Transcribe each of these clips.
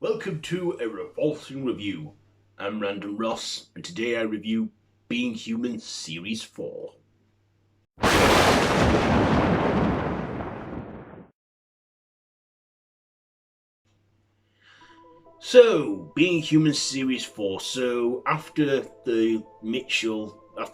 Welcome to a Revolting review. I'm Random Ross, and today I review Being Human Series 4. So, Being Human Series 4. So, after the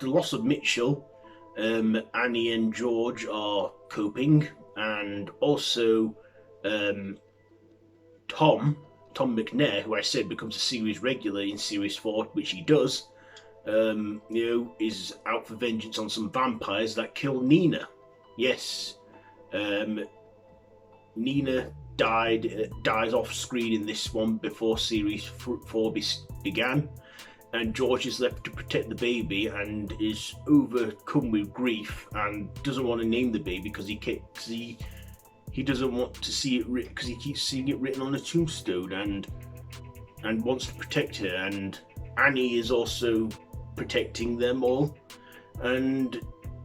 loss of Mitchell, Annie and George are coping, and also um, Tom, McNair, who I said becomes a series regular in Series 4, which he does, is out for vengeance on some vampires that kill Nina. Yes, um, Nina dies off screen in this one before Series 4 began, and George is left to protect the baby and is overcome with grief and doesn't want to name the baby because he doesn't want to see it because he keeps seeing it written on a tombstone and wants to protect her. And Annie is also protecting them all. And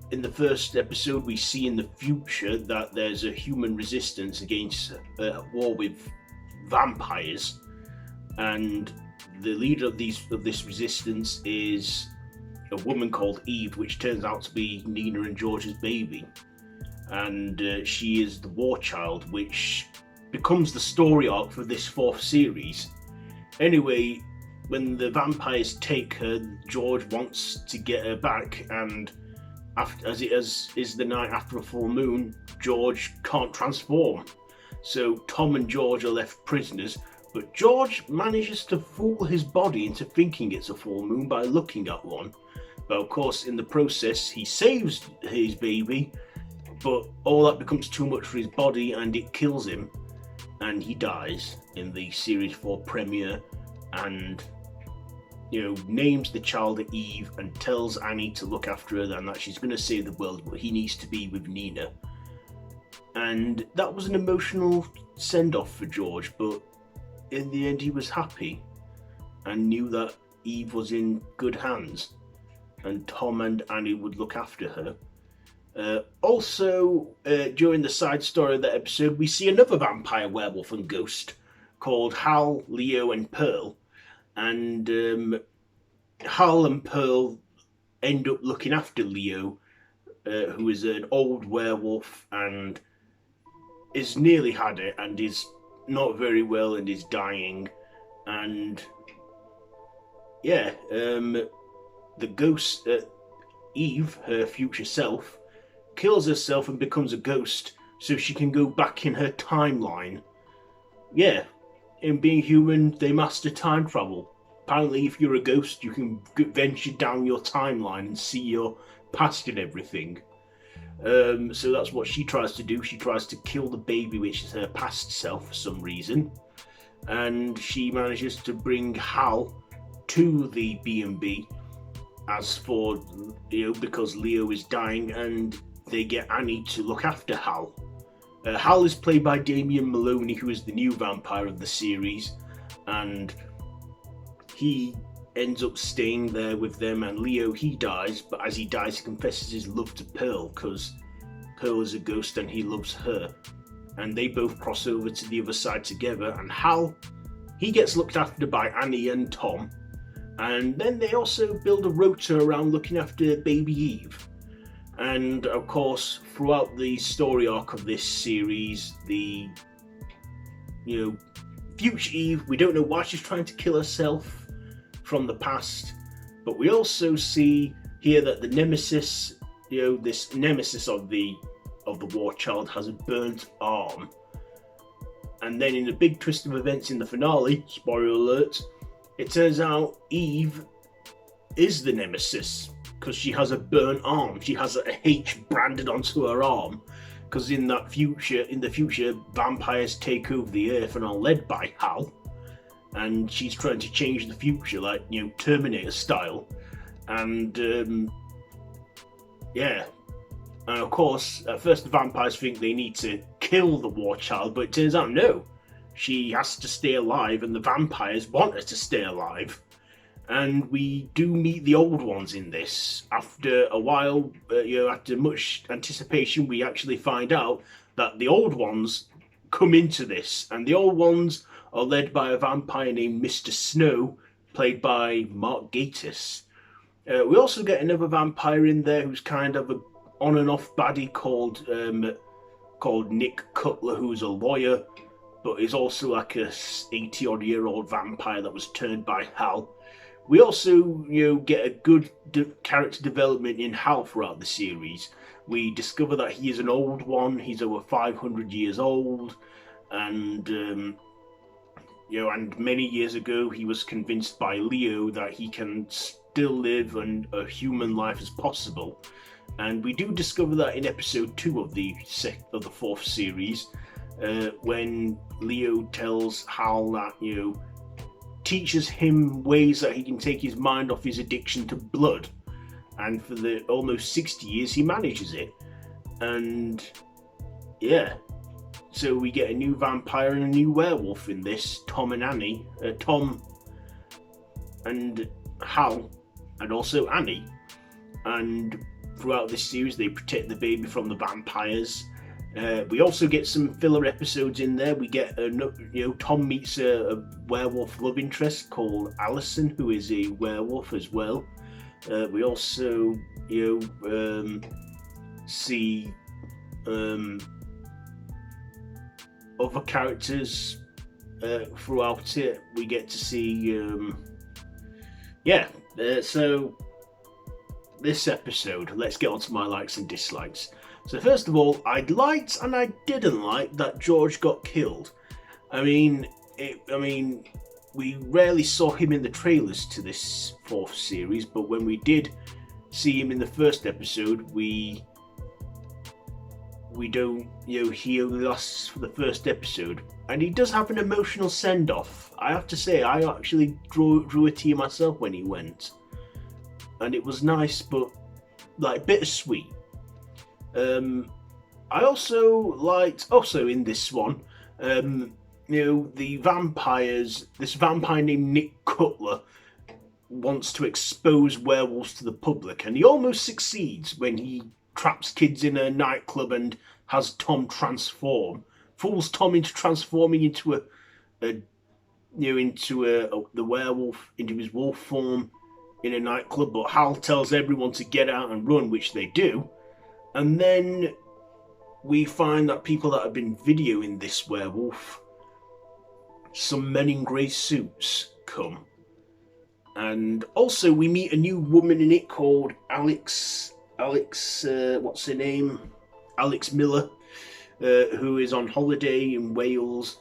in the first episode, we see in the future that there's a human resistance against war with vampires, and the leader of this resistance is a woman called Eve, which turns out to be Nina and George's baby, and she is the war child, which becomes the story arc for this fourth series. Anyway, when the vampires take her, George wants to get her back, and as it is the night after a full moon, George can't transform. So Tom and George are left prisoners, but George manages to fool his body into thinking it's a full moon by looking at one. But of course, in the process, he saves his baby, but all that becomes too much for his body and it kills him, and he dies in the Series 4 premiere, and names the child Eve and tells Annie to look after her and that she's going to save the world, but he needs to be with Nina. And that was an emotional send-off for George, but in the end he was happy and knew that Eve was in good hands and Tom and Annie would look after her. Also, during the side story of that episode, we see another vampire, werewolf, and ghost called Hal, Leo, and Pearl. And Hal and Pearl end up looking after Leo, who is an old werewolf and is nearly had it and is not very well and is dying. And the ghost, Eve, her future self, kills herself and becomes a ghost so she can go back in her timeline. Yeah, in Being Human, they master time travel. Apparently, if you're a ghost, you can venture down your timeline and see your past and everything. So that's what she tries to do. She tries to kill the baby, which is her past self for some reason. And she manages to bring Hal to the B&B because Leo is dying, and they get Annie to look after Hal. Hal is played by Damian Maloney, who is the new vampire of the series, and he ends up staying there with them. And Leo, he dies, but as he dies, he confesses his love to Pearl, because Pearl is a ghost and he loves her. And they both cross over to the other side together, and Hal, he gets looked after by Annie and Tom, and then they also build a rota around looking after baby Eve. And of course, throughout the story arc of this series, the future Eve, we don't know why she's trying to kill herself from the past, but we also see here that the nemesis, this nemesis of the war child, has a burnt arm. And then in the big twist of events in the finale, spoiler alert, it turns out Eve is the nemesis because she has a burnt arm. She has a H branded onto her arm because in the future, vampires take over the earth and are led by Hal, and she's trying to change the future, like Terminator style. And and of course, at first the vampires think they need to kill the war child, but it turns out no, she has to stay alive, and the vampires want her to stay alive. And we do meet the old ones in this. After a while, after much anticipation, we actually find out that the old ones come into this, and the old ones are led by a vampire named Mr. Snow, played by Mark Gatiss. We also get another vampire in there who's kind of a on and off baddie called Nick Cutler, who's a lawyer, but is also like a 80-odd-year-old vampire that was turned by Hal. We also, get a good character development in Hal throughout the series. We discover that he is an old one. He's over 500 years old, and and many years ago he was convinced by Leo that he can still live a human life as possible. And we do discover that in episode 2 of the 4th series, when Leo tells Hal that, teaches him ways that he can take his mind off his addiction to blood. And for the almost 60 years, he manages it. And yeah, so we get a new vampire and a new werewolf in this, Tom and Hal, and also Annie. And throughout this series, they protect the baby from the vampires. We also get some filler episodes in there. We get, Tom meets a werewolf love interest called Allison, who is a werewolf as well. We also, see other characters throughout it. We get to see, so this episode, let's get on to my likes and dislikes. So first of all, I liked and I didn't like that George got killed. I mean, we rarely saw him in the trailers to this 4th series, but when we did see him in the first episode, we don't, he only lasts for the first episode, and he does have an emotional send-off. I have to say, I actually drew a tear myself when he went, and it was nice, but like bittersweet. I also liked, in this one, the vampires, this vampire named Nick Cutler wants to expose werewolves to the public, and he almost succeeds when he traps kids in a nightclub and has Tom fools Tom into transforming into the werewolf, into his wolf form in a nightclub, but Hal tells everyone to get out and run, which they do. And then we find that people that have been videoing this werewolf, some men in grey suits, come. And also we meet a new woman in it called Alex, what's her name? Alex Miller, who is on holiday in Wales,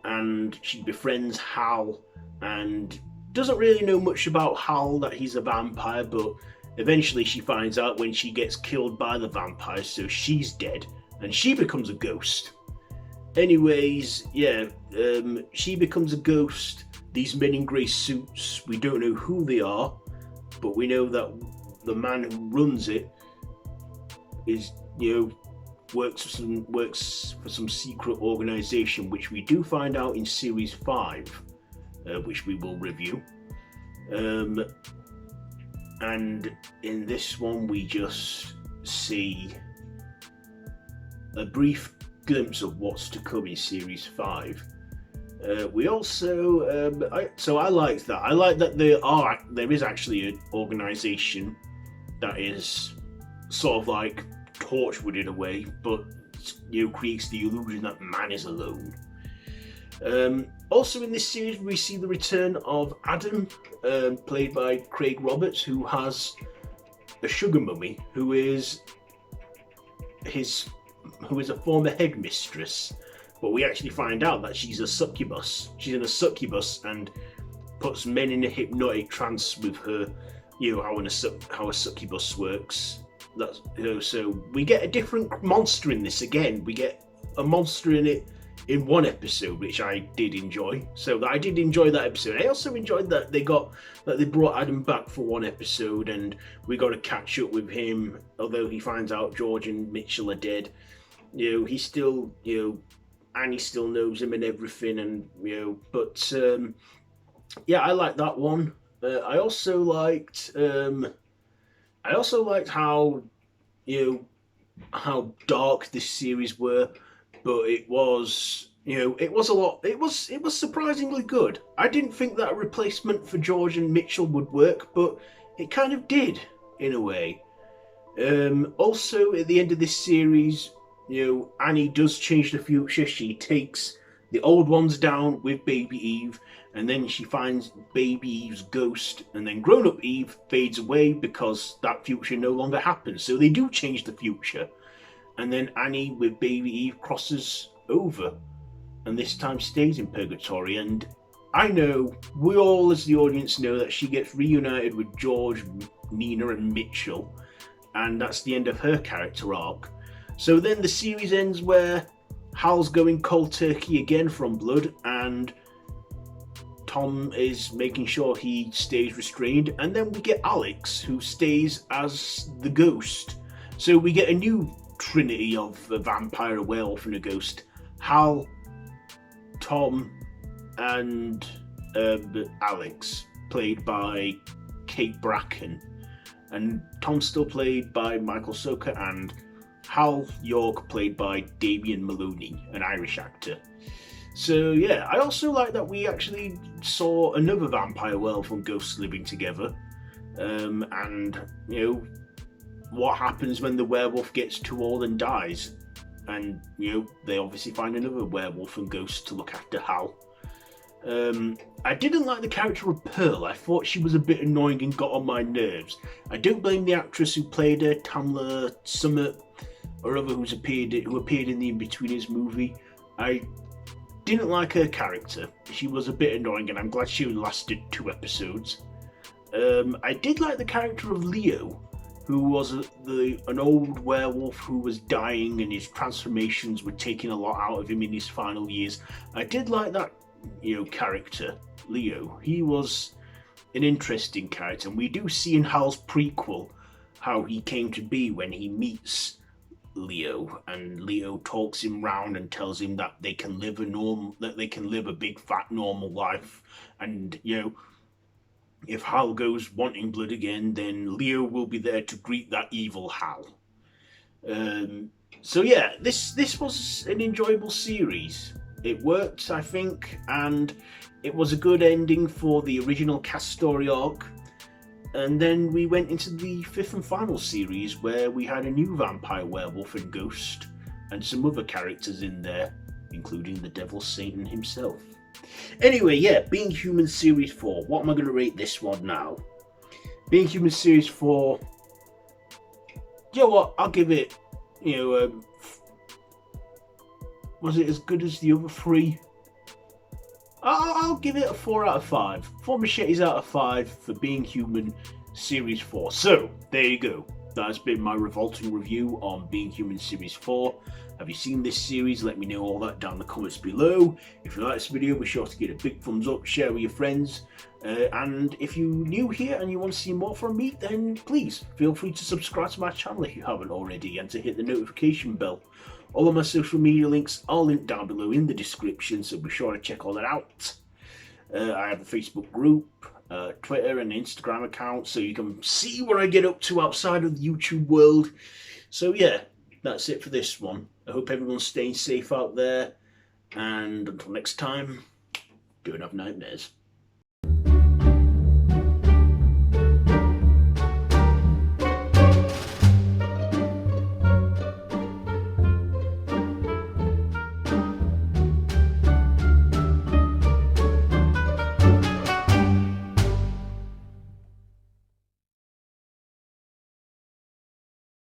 and she befriends Hal, and doesn't really know much about Hal, that he's a vampire, but eventually she finds out when she gets killed by the vampires, so she's dead, and she becomes a ghost. Anyways, she becomes a ghost. These men in grey suits, we don't know who they are, but we know that the man who runs it is, works for some secret organisation, which we do find out in series 5, which we will review. And in this one, we just see a brief glimpse of what's to come in series 5. We also, I liked that. I like that there is actually an organisation that is sort of like Torchwood in a way, but creates the illusion that man is alone. Also in this series, we see the return of Adam, played by Craig Roberts, who has a sugar mummy, who is a former headmistress. But we actually find out that she's a succubus. She's in a succubus and puts men in a hypnotic trance with her, how a succubus works. That's so we get a different monster in this again. We get a monster in it in one episode, which I did enjoy. So I did enjoy that episode. I also enjoyed that they brought Adam back for one episode, and we got to catch up with him. Although he finds out George and Mitchell are dead, he still, Annie still knows him and everything, and but I liked that one. I also liked how how dark this series were, but it was You know, it was a lot. It was surprisingly good. I didn't think that a replacement for George and Mitchell would work, but it kind of did in a way. Also, at the end of this series, you know, Annie does change the future. She takes the old ones down with baby Eve, and then she finds baby Eve's ghost, and then grown up Eve fades away because that future no longer happens. So they do change the future. And then Annie with baby Eve crosses over, and this time stays in purgatory. And I know, we all as the audience know, that she gets reunited with George, Nina, and Mitchell, and that's the end of her character arc. So then the series ends where Hal's going cold turkey again from blood, and Tom is making sure he stays restrained, and then we get Alex, who stays as the ghost. So we get a new trinity of a vampire, a werewolf, and a ghost. Hal, Tom, and Alex, played by Kate Bracken, and Tom's still played by Michael Soka, and Hal York played by Damien Maloney, an Irish actor. So yeah, I also like that we actually saw another vampire, werewolf, and ghost living together, and you know what happens when the werewolf gets too old and dies, and you know they obviously find another werewolf and ghost to look after Hal. I didn't like the character of Pearl. I thought she was a bit annoying and got on my nerves. I don't blame the actress who played her, Tamla Summit, or other who appeared in the In-Betweeners movie. I didn't like her character. She was a bit annoying, and I'm glad she lasted 2 episodes. I did like the character of Leo, who was an old werewolf who was dying, and his transformations were taking a lot out of him in his final years. I did like that, you know, character, Leo. He was an interesting character, and we do see in Hal's prequel how he came to be when he meets Leo, and Leo talks him round and tells him that they can live a big fat normal life, and you know, if Hal goes wanting blood again, then Leo will be there to greet that evil Hal. So yeah, this was an enjoyable series. It worked, I think, and it was a good ending for the original cast story arc. And then we went into the 5th and final series, where we had a new vampire, werewolf, and ghost, and some other characters in there, including the Devil Satan himself. Anyway, yeah, Being Human Series 4. What am I going to rate this one now? Being Human Series 4, you know what, I'll give it, you know, was it as good as the other 3? I'll give it a 4 out of 5. 4 machetes out of 5 for Being Human Series 4. So, there you go. That's been my Revolting review on Being Human Series 4. Have you seen this series? Let me know all that down in the comments below. If you like this video, be sure to give it a big thumbs up, share with your friends. And if you're new here and you want to see more from me, then please feel free to subscribe to my channel if you haven't already, and to hit the notification bell. All of my social media links are linked down below in the description, so be sure to check all that out. I have a Facebook group, Twitter and Instagram account, so you can see what I get up to outside of the YouTube world. So yeah, that's it for this one. I hope everyone's staying safe out there, and until next time, don't have nightmares.